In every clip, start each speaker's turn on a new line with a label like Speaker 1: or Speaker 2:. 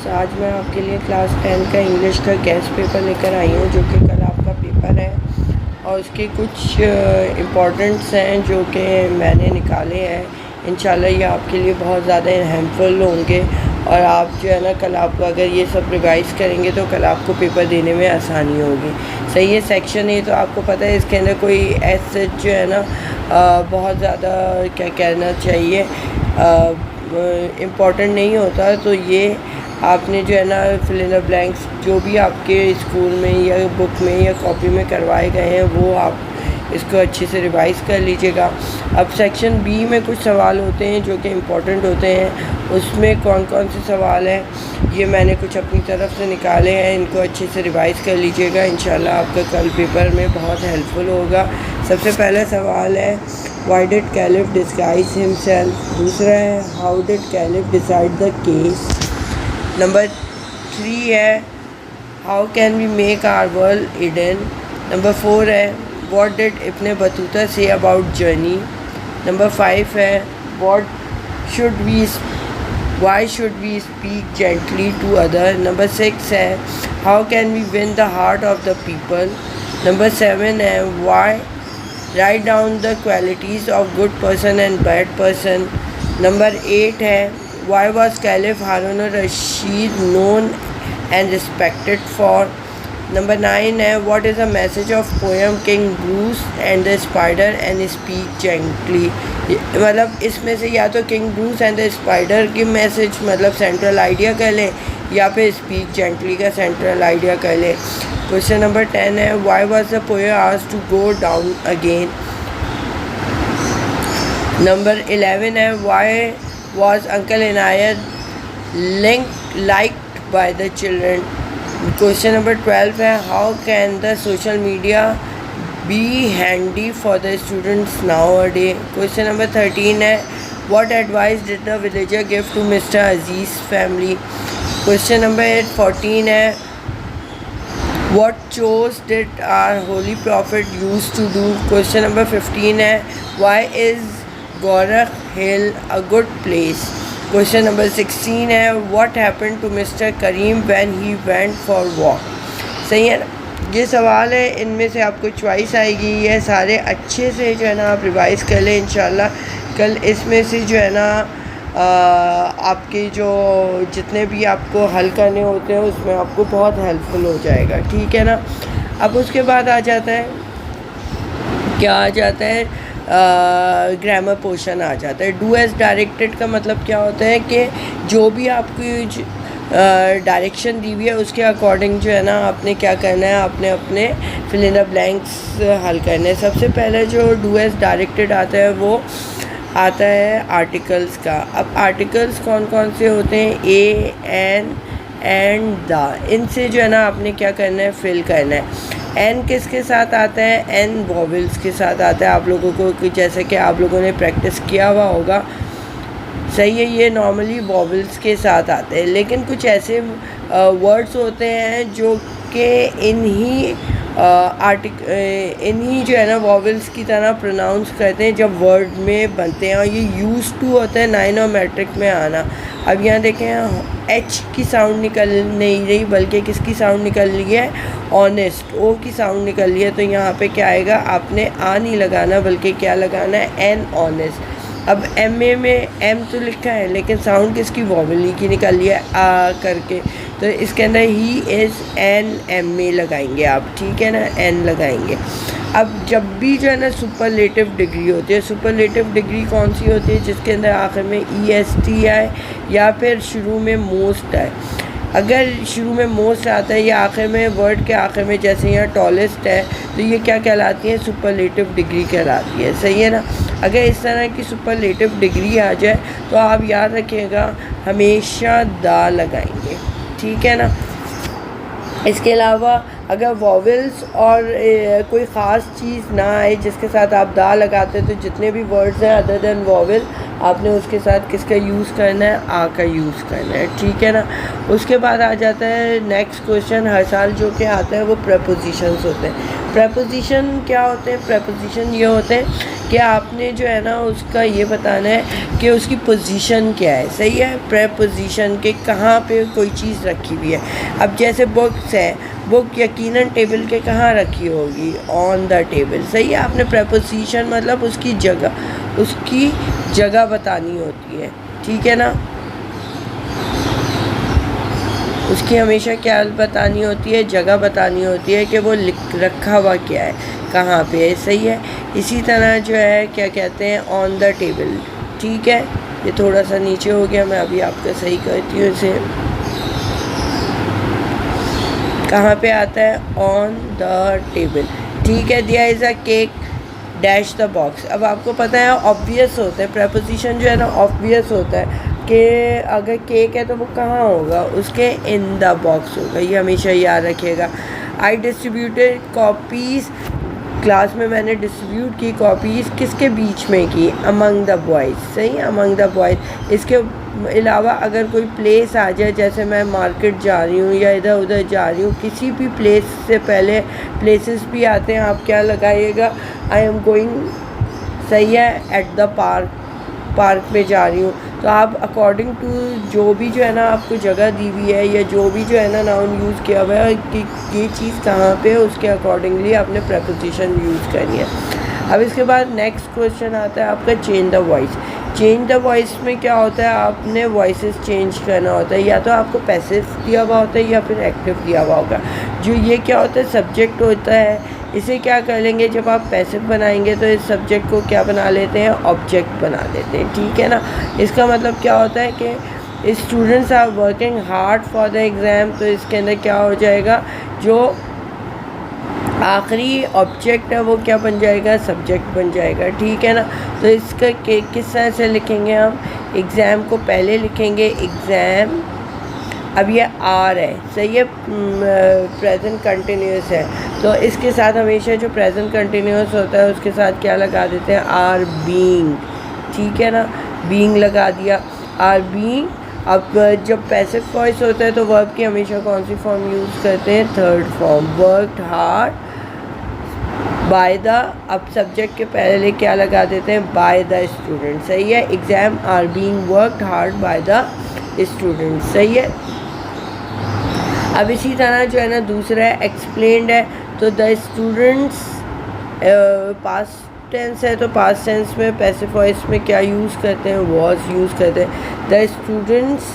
Speaker 1: آج میں آپ کے لیے کلاس 10 کا انگلش کا گیسٹ پیپر لے کر آئی ہوں جو کہ کل آپ کا پیپر ہے، اور اس کے کچھ امپورٹنٹس ہیں جو کہ میں نے نکالے ہیں۔ انشاءاللہ یہ آپ کے لیے بہت زیادہ ہیلپفل ہوں گے، اور آپ جو ہے نا کل آپ کو اگر یہ سب ریوائز کریں گے تو کل آپ کو پیپر دینے میں آسانی ہوگی۔ صحیح ہے، سیکشن اے تو آپ کو پتہ ہے اس کے اندر کوئی ایسے جو ہے نا بہت زیادہ کیا کہنا چاہیے امپورٹنٹ نہیں ہوتا، تو یہ آپ نے جو ہے نا فل ان دا بلینکس جو بھی آپ کے اسکول میں یا بک میں یا کاپی میں کروائے گئے ہیں وہ آپ اس کو اچھے سے ریوائز کر لیجیے گا۔ اب سیکشن بی میں کچھ سوال ہوتے ہیں جو کہ امپورٹنٹ ہوتے ہیں، اس میں کون کون سے سوال ہیں یہ میں نے کچھ اپنی طرف سے نکالے ہیں، ان کو اچھے سے ریوائز کر لیجیے گا، انشاءاللہ آپ کا کل پیپر میں بہت ہیلپفل ہوگا۔ سب سے پہلا سوال ہے why did caliph disguise himself, دوسرا ہے how did caliph decide the case, number 3 ہے how can we make our world Eden, number 4 ہے واٹ ڈڈ ابن بطوطہ سے اباؤٹ جرنی، نمبر 5 ہے why should we speak gently to other, number 6 ہے how can we win the heart of the people, number 7 ہے write down the qualities of good person and bad person, number 8 ہے why was Caliph Harun al-Rashid known and respected for، number 9 ہے what is the message of poem King Bruce and the Spider and Speak Gently، مطلب اس میں سے یا تو king Bruce and the spider کی message مطلب central idea کر لیں، یا پھر اسپیک جینٹلی کا سینٹرل آئیڈیا کر لیں۔ کوشچن نمبر 10 ہے why was the poem asked to go down again، number 11 ہے why was Uncle Inayat liked by the children، question number 12 ہے how can the social media be handy for the students nowadays، question number 13 ہے what advice did the villager give to Mr. Aziz family، question number 14 ہے what chores did our holy prophet used to do، question number 15 ہے why is Gorakh Hill a good place، question number 16 ہے what happened to Mr. Kareem when he went for walk۔ صحیح ہے نا، یہ سوال ہے، ان میں سے آپ کو چوائس آئے گی، یہ سارے اچھے سے جو ہے نا آپ ریوائز کر لیں، انشاءاللہ کل اس میں سے جو ہے نا آپ کے جو جتنے بھی آپ کو حل کرنے ہوتے ہیں اس میں آپ کو بہت ہیلپفل ہو جائے گا، ٹھیک ہے نا۔ اب اس کے بعد آ جاتا ہے کیا آ جاتا ہے گرامر پورشن آ جاتا ہے۔ ڈو ایز ڈائریکٹڈ کا مطلب کیا ہوتا ہے کہ جو بھی آپ کی ڈائریکشن دی ہوئی ہے اس کے اکارڈنگ جو ہے نا آپ نے کیا کرنا ہے، آپ نے اپنے فل ان دا بلینکس حل کرنے۔ سب سے پہلے جو ڈو ایز ڈائریکٹڈ آتا ہے وہ آتا ہے آرٹیکلس کا۔ اب آرٹیکلس کون کون سے ہوتے ہیں، اے، این اینڈ دا، ان سے جو ہے نا آپ نے کیا کرنا ہے، فل کرنا ہے۔ این کس کے ساتھ آتا ہے، این وویلس کے ساتھ آتا ہے، آپ لوگوں کو جیسے کہ آپ لوگوں نے پریکٹس کیا ہوا ہوگا، صحیح ہے، یہ نارملی وویلس کے ساتھ آتے ہیں، لیکن کچھ ایسے ورڈس ہوتے ہیں جو کہ انہی جو ہے نا وویلس کی طرح پروناؤنس کرتے ہیں جب ورڈ میں بنتے ہیں، اور یہ یوز ٹو ہوتا ہے 9 اور میٹرک میں آنا۔ اب یہاں دیکھیں ایچ کی ساؤنڈ نکل نہیں رہی بلکہ کس کی ساؤنڈ نکل رہی ہے، آنیسٹ، او کی ساؤنڈ نکل رہی ہے، تو یہاں پہ کیا آئے گا، آپ نے آ نہیں لگانا بلکہ کیا لگانا ہے، این آنیسٹ۔ اب ایم اے میں ایم تو لکھا ہے لیکن ساؤنڈ کس کی، وویل ہی کی نکل رہی ہے آ کر کے، تو اس کے اندر ہی از این ایم اے لگائیں گے آپ، ٹھیک ہے نا، این لگائیں گے۔ اب جب بھی جو ہے نا سپرلیٹو ڈگری ہوتی ہے، سپرلیٹو ڈگری کون سی ہوتی ہے، جس کے اندر آخر میں ای ایس ٹی آئے یا پھر شروع میں موسٹ آئے۔ اگر شروع میں موسٹ آتا ہے یا آخر میں ورڈ کے آخر میں، جیسے یہاں ٹالسٹ ہے تو یہ کیا کہلاتی ہے، سپرلیٹو ڈگری کہلاتی ہے، صحیح ہے نا۔ اگر اس طرح کی سپرلیٹو ڈگری آ جائے تو آپ یاد رکھیے گا ہمیشہ دا لگائیں گے، ٹھیک ہے نا۔ اس کے علاوہ اگر وویلس اور کوئی خاص چیز نہ آئے جس کے ساتھ آپ دا لگاتے ہیں تو جتنے بھی ورڈز ہیں ادر دین وویل آپ نے اس کے ساتھ کس کا یوز کرنا ہے، آ کا یوز کرنا ہے، ٹھیک ہے نا۔ اس کے بعد آ جاتا ہے نیکسٹ کویشچن، ہر سال جو کہ آتا ہے وہ پریپوزیشنز ہوتے ہیں۔ پریپوزیشن کیا ہوتے ہیں؟ پریپوزیشن یہ ہوتے ہیں کہ آپ نے جو ہے نا اس کا یہ بتانا ہے کہ اس کی پوزیشن کیا ہے. صحیح ہے، پریپوزیشن کے کہاں پہ کوئی چیز رکھی ہوئی ہے. اب جیسے بکس ہے، بک یقیناً ٹیبل کے کہاں رکھی ہوگی؟ آن دا ٹیبل. صحیح ہے، آپ نے پریپوزیشن مطلب اس کی جگہ بتانی ہوتی ہے. ٹھیک ہے نا، اس کی ہمیشہ کیا بتانی ہوتی ہے؟ جگہ بتانی ہوتی ہے کہ وہ رکھا ہوا کیا ہے، کہاں پہ ہے. صحیح ہے، اسی طرح جو ہے کیا کہتے ہیں؟ آن دا ٹیبل. ٹھیک ہے، یہ تھوڑا سا نیچے ہو گیا، میں ابھی آپ کا صحیح کرتی ہوں اسے. کہاں پہ آتا ہے؟ آن دا ٹیبل. ٹھیک ہے. دیا از اے کیک ڈیش دا باکس. اب آپ کو پتہ ہے آبویس ہوتا ہے، پریپوزیشن جو ہے نا آبویس ہوتا ہے کہ اگر کیک ہے تو وہ کہاں ہوگا؟ اس کے ان دا باکس ہوگا. یہ ہمیشہ یاد رکھیے گا. آئی ڈسٹریبیوٹیڈ کاپیز. کلاس میں نے ڈسٹریبیوٹ کی کاپیز کس کے بیچ میں کی؟ امنگ دا بوائز. صحیح ہے، امنگ دا بوائز. اس کے علاوہ اگر کوئی پلیس آ جائے، جیسے میں مارکیٹ جا رہی ہوں یا ادھر ادھر جا رہی ہوں، کسی بھی پلیس سے پہلے پلیسز بھی آتے ہیں، آپ کیا لگائیے گا؟ I am going. صحیح ہے، ایٹ دا پارک پہ جا رہی ہوں. تو آپ اکارڈنگ ٹو جو بھی جو ہے نا آپ کو جگہ دی ہوئی ہے یا جو بھی جو ہے نا ناؤن یوز کیا ہوا ہے کہ یہ چیز کہاں پہ ہے، اس کے اکارڈنگلی آپ نے پریپوزیشن یوز کرنی ہے. اب اس کے بعد نیکسٹ کویشچن آتا ہے آپ کا change the voice. Change the voice میں کیا ہوتا ہے؟ آپ نے وائسز چینج کرنا ہوتا ہے. یا تو آپ کو پیسو دیا ہوا ہوتا ہے یا پھر ایکٹیو دیا ہوا ہوگا. جو یہ کیا ہوتا ہے؟ سبجیکٹ ہوتا ہے. اسے کیا کر لیں گے؟ جب آپ پیسو بنائیں گے تو اس سبجیکٹ کو کیا بنا لیتے ہیں؟ آبجیکٹ بنا دیتے ہیں. ٹھیک ہے نا. اس کا مطلب کیا ہوتا ہے کہ students are working hard for the exam. تو اس کے اندر کیا ہو جائے گا؟ جو آخری آبجیکٹ ہے وہ کیا بن جائے گا؟ سبجیکٹ بن جائے گا. ٹھیک ہے نا. تو اس کا کس طرح سے لکھیں گے ہم؟ ایگزام کو پہلے لکھیں گے ایگزام. اب یہ آر ہے. صحیح ہے، پریزنٹ کنٹینیوس ہے. تو اس کے ساتھ ہمیشہ جو پریزنٹ کنٹینیوس ہوتا ہے اس کے ساتھ کیا لگا دیتے ہیں؟ Are being. ٹھیک ہے نا، بینگ لگا دیا. Are being. اب جب پیسو وائس ہوتا ہے تو ورب کی ہمیشہ کون سی فارم یوز کرتے ہیں؟ Third form. Worked hard by the. اب سبجیکٹ کے پہلے کیا لگا دیتے ہیں؟ By the student. صحیح ہے، exam are being worked hard by the student. صحیح ہے. اب اسی طرح جو ہے نا دوسرا ہے ایکسپلینڈ ہے. تو دا اسٹوڈنٹس پاسٹ ٹینس ہے، تو پاسٹ ٹینس میں پیسو وائس میں کیا یوز کرتے ہیں؟ واز یوز کرتے ہیں. The students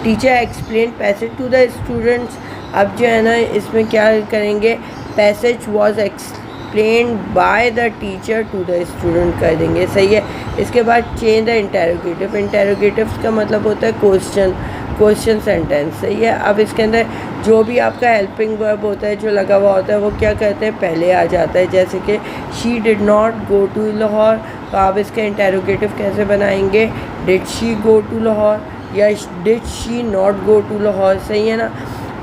Speaker 1: teacher explain passage to the students. اب جو ہے نا اس میں کیا کریں گے؟ Passage was explained by the teacher to the student کر دیں گے. صحیح ہے. اس کے بعد چینج دا انٹیروگیٹو. انٹیروگیٹوس کا مطلب ہوتا ہے کوشچن سینٹینس. صحیح ہے. اب اس کے اندر جو بھی آپ کا ہیلپنگ ورب ہوتا ہے جو لگا ہوا ہوتا ہے وہ کیا کہتے ہیں؟ پہلے آ جاتا ہے. جیسے کہ she did not go to Lahore. تو آپ اس کا انٹیروگیٹو کیسے بنائیں گے؟ ڈڈ شی گو ٹو لاہور یا did she not go to Lahore. صحیح ہے نا.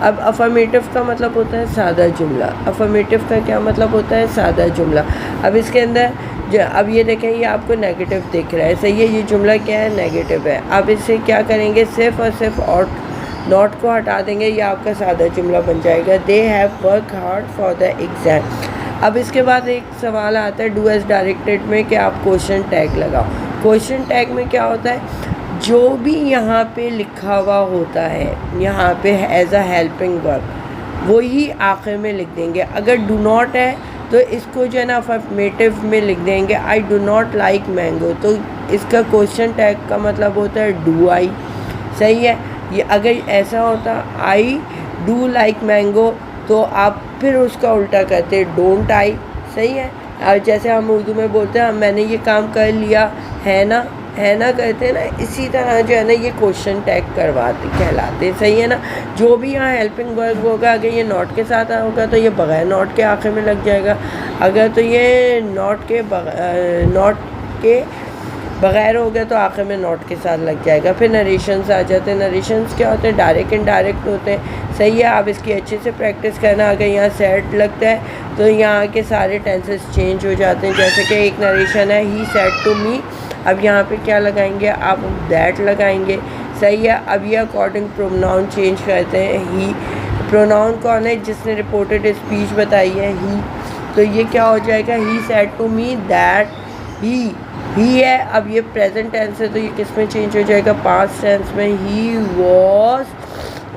Speaker 1: اب افرمیٹو کا مطلب ہوتا ہے سادہ جملہ. افرمیٹو کا کیا مطلب ہوتا ہے؟ سادہ جملہ. اب اس کے اندر اب یہ دیکھیں، یہ آپ کو نیگیٹو دکھ رہا ہے. صحیح ہے، یہ جملہ کیا ہے؟ نیگیٹو ہے. اب اس سے کیا کریں گے؟ صرف اور صرف ناٹ کو ہٹا دیں گے، یہ آپ کا سادہ جملہ بن جائے گا. They have work hard for the exam. اب اس کے بعد ایک سوال آتا ہے ڈو ایز ڈائریکٹڈ میں کہ آپ کوشچن ٹیگ لگاؤ. کوشچن ٹیگ میں کیا ہوتا ہے؟ جو بھی یہاں پہ لکھا ہوا ہوتا ہے یہاں پہ ایز اے ہیلپنگ ورب وہی آخر میں لکھ دیں گے. اگر ڈو ناٹ ہے تو اس کو جو ہے نا افرمیٹو میں لکھ دیں گے I do not like mango. تو اس کا کوشچن ٹیگ کا مطلب ہوتا ہے ڈو آئی. صحیح ہے. یہ اگر ایسا ہوتا آئی ڈو لائک مینگو تو آپ پھر اس کا الٹا کرتے ڈونٹ آئی. صحیح ہے. اور جیسے ہم اردو میں بولتے ہیں میں نے یہ کام کر لیا ہے نا کہتے ہیں نا، اسی طرح جو ہے نا یہ کوشچن ٹیگ کہلاتے ہیں. صحیح ہے نا. جو بھی یہاں ہیلپنگ ورب ہوگا اگر یہ ناٹ کے ساتھ ہوگا تو یہ بغیر ناٹ کے آخر میں لگ جائے گا. اگر تو یہ ناٹ کے بغیر ہو گیا تو آخر میں ناٹ کے ساتھ لگ جائے گا. پھر نریشنز آ جاتے ہیں. نریشنز کیا ہوتے ہیں؟ ڈائریکٹ انڈائریکٹ ہوتے ہیں. صحیح ہے. آپ اس کی اچھے سے پریکٹس کرنا. اگر یہاں سیڈ لگتا ہے تو یہاں کے سارے ٹینسز چینج ہو جاتے ہیں. جیسے کہ ایک نریشن ہے ہی سیڈ ٹو می. اب یہاں پہ کیا لگائیں گے؟ آپ دیٹ لگائیں گے. صحیح ہے. اب یہ اکارڈنگ پروناؤن چینج کرتے ہیں. ہی پروناؤن کون ہے؟ جس نے رپورٹڈ اسپیچ بتائی ہے. ہی. تو یہ کیا ہو جائے گا, he said to me that he ہے. اب یہ پریزنٹ ٹینس ہے تو یہ کس میں چینج ہو جائے گا, پاسٹ ٹینس میں. He was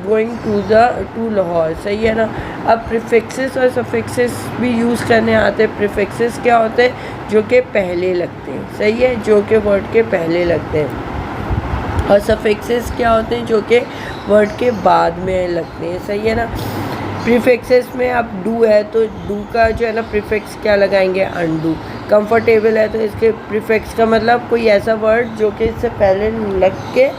Speaker 1: going to Lahore. صحیح ہے نا. اب پریفکسز اور سفکسز بھی یوز کرنے آتے ہیں. پریفکسز کیا ہوتے ہیں, جو کہ پہلے لگتے ہیں. صحیح ہے, جو کہ ورڈ کے پہلے لگتے ہیں. اور سفکسز کیا ہوتے ہیں, جو کہ ورڈ کے بعد میں لگتے ہیں. صحیح ہے نا. پریفکسز میں اب ڈو ہے تو ڈو کا جو ہے نا پریفکس کیا لگائیں گے, انڈو. کمفرٹیبل ہے تو اس کے پریفکس کا مطلب کوئی ایسا ورڈ جو کہ اس سے پہلے لگ کے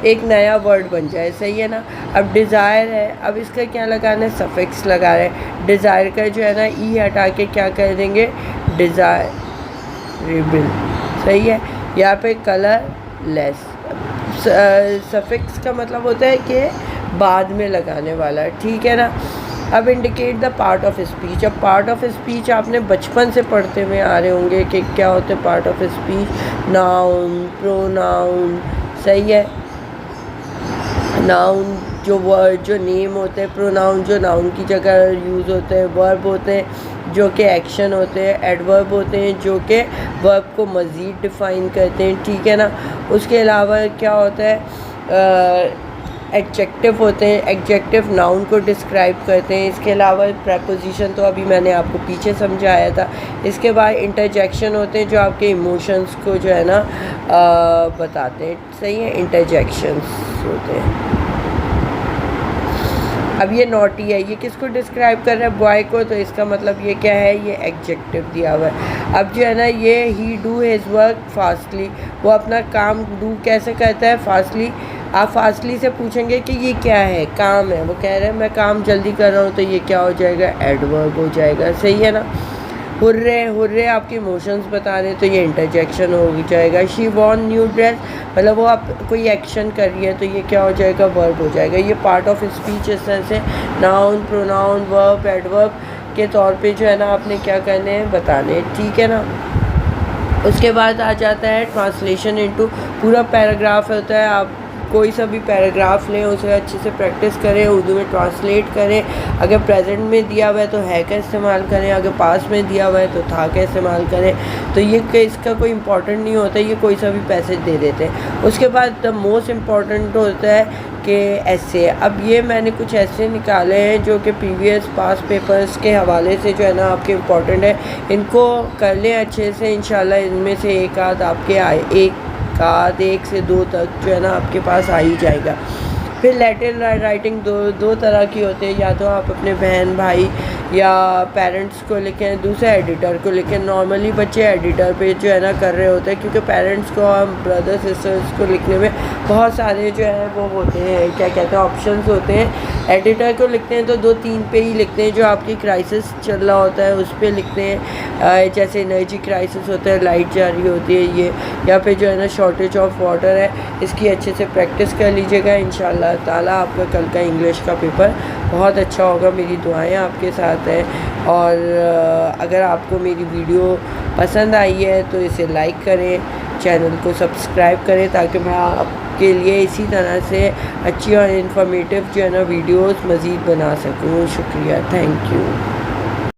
Speaker 1: ایک نیا ورڈ بن جائے. صحیح ہے نا. اب ڈیزائر ہے, اب اس کا کیا لگانا ہے, سفکس لگا رہے ہیں. ڈیزائر کا جو ہے نا ای ہٹا کے کیا کر دیں گے, ڈیزائریبل. صحیح ہے. یہاں پہ کلر لیس. سفکس کا مطلب ہوتا ہے کہ بعد میں لگانے والا. ٹھیک ہے نا. اب indicate the part of speech. اب پارٹ آف اسپیچ آپ نے بچپن سے پڑھتے ہوئے آ رہے ہوں گے کہ کیا ہوتے ہیں part of speech. Noun, pronoun. صحیح ہے. ناؤن جو ورڈ جو نیم ہوتے ہیں, پروناؤن جو ناؤن کی جگہ یوز ہوتے ہیں, ورب ہوتے ہیں جو کہ ایکشن ہوتے ہیں, ایڈورب ہوتے ہیں جو کہ ورب کو مزید ڈیفائن کرتے ہیں. ٹھیک ہے نا. اس کے علاوہ کیا ہوتا ہے, ایڈجیکٹو ہوتے ہیں. ایڈجیکٹو ناؤن کو ڈسکرائب کرتے ہیں. اس کے علاوہ پریپوزیشن تو ابھی میں نے آپ کو پیچھے سمجھایا تھا. اس کے بعد انٹرجیکشن ہوتے ہیں جو آپ کے ایموشنس کو جو ہے نا بتاتے ہیں. صحیح ہے. انٹرجیکشنس ہوتے ہیں. اب یہ نوٹی ہے, یہ کس کو ڈسکرائب کر رہا ہے, بوائے کو. تو اس کا مطلب یہ کیا ہے, یہ ایڈجیکٹو دیا ہوا ہے. اب جو ہے نا یہ he do his work fastly, وہ اپنا کام ڈو کیسے کرتا ہے, فاسٹلی. آپ فاسٹلی سے پوچھیں گے کہ یہ کیا ہے, کام ہے. وہ کہہ رہے ہیں میں کام جلدی کر رہا ہوں, تو یہ کیا ہو جائے گا, ایڈورب ہو جائے گا. صحیح ہے نا. ہرے آپ کے ایموشنس بتا رہے ہیں تو یہ انٹرجیکشن ہو جائے گا. شی وان نیو ڈریس, مطلب وہ آپ کوئی ایکشن کر رہی ہے تو یہ کیا ہو جائے گا, ورب ہو جائے گا. یہ پارٹ آف اسپیچ اس طرح سے ناؤن, پروناؤن, ورب, ایڈورب کے طور پہ جو ہے نا آپ نے کیا کرنے ہیں, بتانے. ٹھیک ہے نا. اس کے بعد آ جاتا ہے ٹرانسلیشن انٹو. پورا پیراگراف ہوتا ہے, آپ کوئی سا بھی پیراگراف لیں, اسے اچھے سے پریکٹس کریں, اردو میں ٹرانسلیٹ کریں. اگر پریزنٹ میں دیا ہوا ہے تو ہے کا استعمال کریں, اگر پاس میں دیا ہوا ہے تو تھا کا استعمال کریں. تو یہ کہ اس کا کوئی امپورٹنٹ نہیں ہوتا, یہ کوئی سا بھی پیسج دے دیتے ہیں. اس کے بعد دا موسٹ امپورٹنٹ ہوتا ہے کہ ایسے. اب یہ میں نے کچھ ایسے نکالے ہیں جو کہ پریویس پاس پیپرز کے حوالے سے جو ہے نا آپ کے امپورٹنٹ ہے. ان کو کر لیں اچھے سے, انشاءاللہ ان میں سے ایک آدھ آپ کے ایک سے دو تک جو ہے نا آپ کے پاس آ ہی جائے گا. پھر لیٹر رائٹنگ دو طرح کی ہوتی ہے, یا تو آپ اپنے بہن بھائی یا پیرنٹس کو لکھیں, دوسرے ایڈیٹر کو لکھیں. نارملی بچے ایڈیٹر پہ جو ہے نا کر رہے ہوتے ہیں, کیونکہ پیرنٹس کو اور بردر سسٹرس کو لکھنے میں بہت سارے جو ہے وہ ہوتے ہیں, کیا کہتے ہیں, آپشنس ہوتے ہیں. ایڈیٹر کو لکھتے ہیں تو 2-3 پہ ہی لکھتے ہیں, جو آپ کی کرائسس چل رہا ہوتا ہے اس پہ لکھتے ہیں. جیسے انرجی کرائسس ہوتا ہے, لائٹ جا رہی ہوتی ہے یہ, یا پھر جو ہے نا شارٹیج آف واٹر ہے. اس کی اچھے سے پریکٹس کر لیجیے گا. انشاءاللہ تعالیٰ آپ کا کل کا انگلش کا پیپر بہت اچھا ہوگا. میری دعائیں آپ کے ساتھ ہیں. اور اگر آپ کو میری ویڈیو پسند آئی ہے تو اسے لائک کریں, چینل کو سبسکرائب کریں, تاکہ میں آپ کے لیے اسی طرح سے اچھی اور انفارمیٹیو جو ہے نا ویڈیوز مزید بنا سکوں. شکریہ. Thank you.